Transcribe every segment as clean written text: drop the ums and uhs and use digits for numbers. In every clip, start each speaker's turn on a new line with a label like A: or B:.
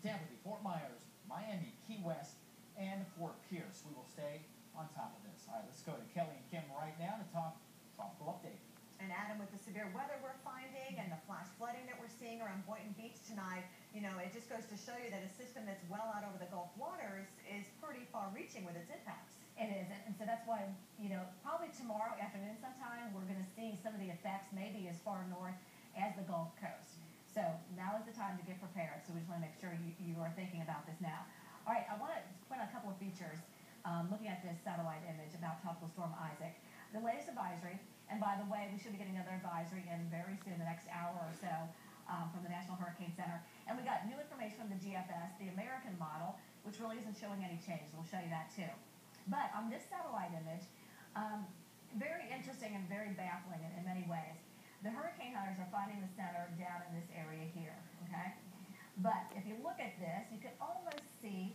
A: Tampa Bay, Fort Myers, Miami, Key West, and Fort Pierce. We will stay on top of this. All right, let's go to Kelly and Kim right now to talk tropical update.
B: And Adam, with the severe weather we're finding and the flash flooding that we're seeing around Boynton Beach tonight, it just goes to show you that a system that's well out over the Gulf waters is pretty far-reaching with its impacts.
C: It is, and so that's why, probably tomorrow afternoon sometime, we're going to see some of the effects maybe as far north as the Gulf Coast. So now is the time to get prepared, so we just want to make sure you are thinking about this now. All right, I want to point out a couple of features looking at this satellite image about Tropical Storm Isaac. The latest advisory, and by the way, we should be getting another advisory in very soon, the next hour or so, from the National Hurricane Center. And we got new information from the GFS, the American model, which really isn't showing any change. We'll show you that too. But on this satellite image, very interesting and very baffling in many ways. The hurricane hunters are finding the center down in this area here, okay? But if you look at this, you can almost see,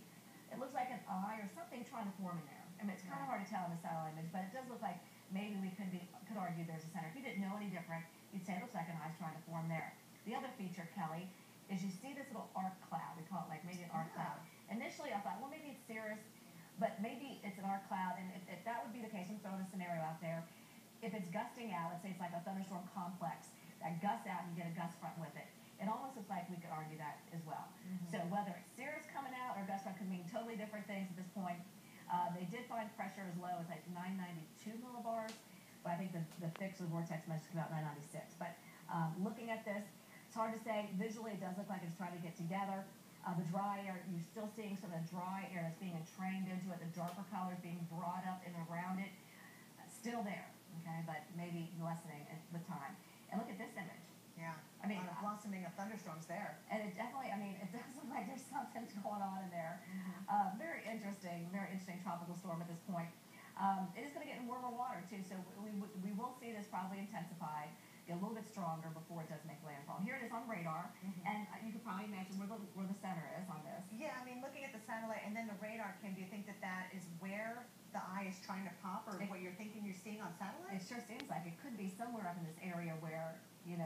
C: it looks like an eye or something trying to form in there. I mean, it's kind of hard to tell in the satellite image, but it does look like maybe we could argue there's a center. If you didn't know any different, you'd say it looks like an eye's trying to form there. The other feature, Kelly, is you see this little arc cloud. We call it like maybe an arc cloud. Initially, I thought, well, maybe it's cirrus, but maybe it's an arc cloud, and if that would be the case, I'm throwing a scenario out there. If it's gusting out, let's say it's like a thunderstorm complex, that gusts out and you get a gust front with it. It almost looks like we could argue that as well. So whether it's cirrus coming out or gust front could mean totally different things at this point. They did find pressure as low as like 992 millibars, but I think the fix of the vortex must come out 996. But looking at this, it's hard to say. Visually, it does look like it's trying to get together. The dry air, you're still seeing some of the dry air that's being entrained into it, the darker colors being brought up and around it. Still there, okay, but maybe lessening with time. And look at this image.
B: Yeah,
C: I mean,
B: a lot of blossoming of thunderstorms there.
C: And it definitely, it does look like there's something going on in there. Very interesting tropical storm at this point. It is going to get in warmer water, too, so we will see this probably intensify, get a little bit stronger before it does make landfall. Here it is on radar, and you can probably imagine where the center is on this.
B: Yeah, looking at the satellite and then the radar, Kim, do you think that is where the eye is trying to pop, or what you're thinking you're seeing on satellite?
C: It sure seems like it could be somewhere up in this area where,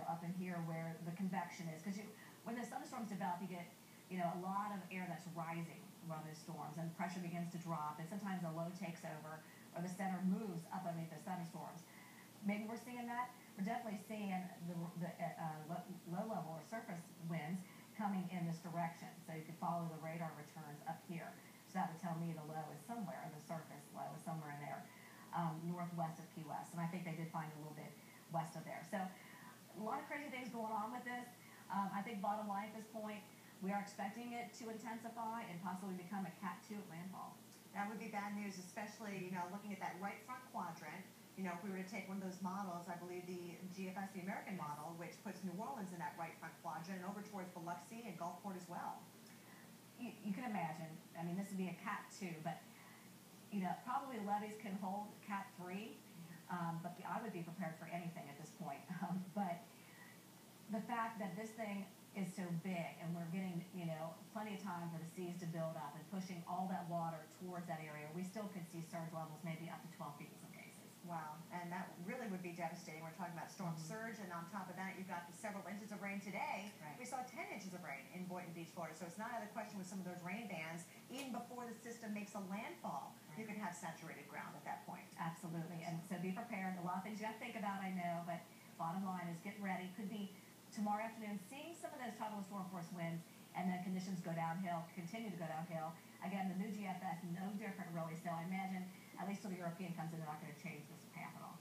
C: up in here where the convection is. Because when the thunderstorms develop, you get, a lot of air that's rising around those storms, and pressure begins to drop, and sometimes a low takes over, or the center moves up underneath the thunderstorms. Maybe we're seeing that. We're definitely seeing the low-level or surface winds coming in this direction. So you could follow the radar returns up here. So that would tell me the low is somewhere, or the surface low is somewhere in there, northwest of Key West. And I think they did find a little bit west of there. So a lot of crazy things going on with this. I think bottom line at this point, we are expecting it to intensify and possibly become a Cat 2 at landfall.
B: That would be bad news, especially, looking at that right front quadrant. If we were to take one of those models, I believe the GFS, the American model, which puts New Orleans in that right front quadrant and over towards Biloxi and Gulfport as well.
C: You can imagine, this would be a Cat 2, but, probably levees can hold Cat 3, but I would be prepared for anything at this point. But the fact that this thing is so big and we're getting, plenty of time for the seas to build up and pushing all that water towards that area, we still could see surge levels maybe up to 12 feet in some cases.
B: Wow, and that really would be devastating. We're talking about storm surge, and on top of that, you've got several inches of rain today.
C: Right.
B: We saw 10 inches of rain in Boynton Beach, Florida, so it's not out of the question with some of those rain bands. Even before the system makes a landfall, you could have saturated ground at that point.
C: Absolutely, and so be prepared. A lot of things you got to think about, I know, but bottom line is get ready. Could be tomorrow afternoon seeing some of those tropical storm force winds, and then conditions go downhill, continue to go downhill. Again, the new GFS, no different really, so I imagine, at least till the European comes in, they're not going to change this path at all.